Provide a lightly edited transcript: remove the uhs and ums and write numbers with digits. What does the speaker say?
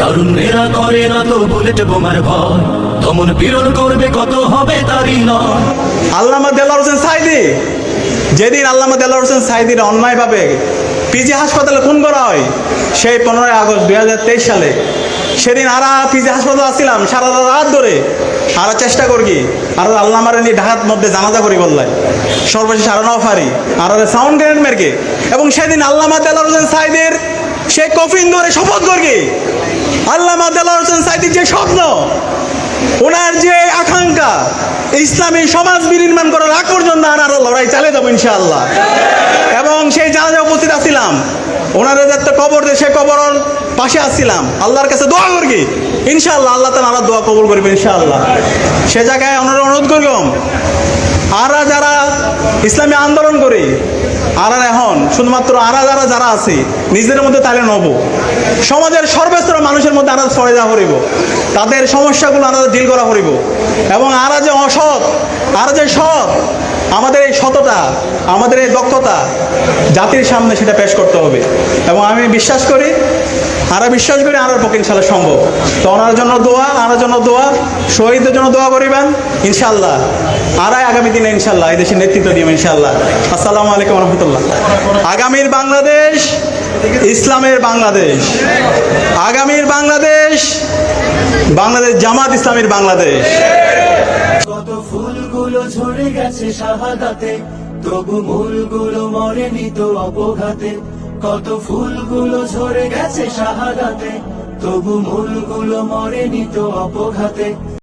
তারুণ্যেরা করে না তো বুলেট বোমার ভয়, দমন পীড়ন করবে কত হবে তারই নয়। আল্লামা দেলোয়ার হোসেন সাঈদী, যেদিন আল্লামা দেলোয়ার হোসেন সাঈদীর অন্যায়ভাবে পিজি হাসপাতালে খুন করা হয়, সেই 15ই আগস্ট 2023 সালে, সেদিন আরা পিজি হাসপাতালে আসছিলাম সারা রাত ধরে। আরা চেষ্টা করি আর আল্লামার নিয়ে ঢাকার মধ্যে জানাজা করি বললাই, সর্বশেষ আরো নফারি আর সাউন্ড গ্রেনেড মেরকে। এবং সেদিন আল্লামা দেলোয়ার হোসেন সাঈদীর সেই কফিন ধরে শপথ করি, আল্লামা দেলোয়ার হোসেন সাঈদীর যে স্বপ্ন, ওনার যে আকাঙ্ক্ষা, ইসলামী সমাজ বিনির্মাণ করার আগ পর্যন্ত আর লড়াই চালিয়ে যাবো ইনশাআল্লাহ। এবং সেই জানাজা উপস্থিত আসছিলাম, ওনার যে কবর দিয়ে সে কবর পাশে আসছিলাম, আল্লাহর কাছে দোয়া করি ইনশাআল্লাহ, আল্লাহ তাআলা আমার দোয়া কবুল করবে ইনশাআল্লাহ। সে জায়গায় অনুরোধ করলাম, আরা যারা ইসলামী আন্দোলন করি, আরা এখন শুধুমাত্র আরা যারা আছে নিজেদের মধ্যে তাহলে নব, সমাজের সর্বস্তর মানুষের মধ্যে আরা ছড়ে দেওয়া করিব, তাদের সমস্যাগুলো আরা ডিল করা করিব। এবং আরা যে অসৎ, আরা যে সৎ, আমাদের এই সততা, আমাদের এই দক্ষতা জাতির সামনে সেটা পেশ করতে হবে। এবং আমি বিশ্বাস করি আরার পক্ষে ইনশাল্লাহ সম্ভব। তো ওনার জন্য দোয়া, আনার জন্য দোয়া, শহীদদের জন্য দোয়া করিবেন ইনশাল্লাহ। আরাই আগামী দিনে ইনশাল্লাহ এই দেশের নেতৃত্ব দিবেন ইনশাল্লাহ। আসসালামু আলাইকুম রহমতুল্লাহ। আগামীর বাংলাদেশ ইসলামের বাংলাদেশ, আগামীর বাংলাদেশ বাংলাদেশ জামাত ইসলামের বাংলাদেশ। কত ফুলগুলো ঝরে গেছে শাহাদাতে, তবু মূলগুলো মরেনি তো অপঘাতে। কত ফুলগুলো ঝরে গেছে শাহাদাতে, তবু মূলগুলো মরেনি তো অপঘাতে।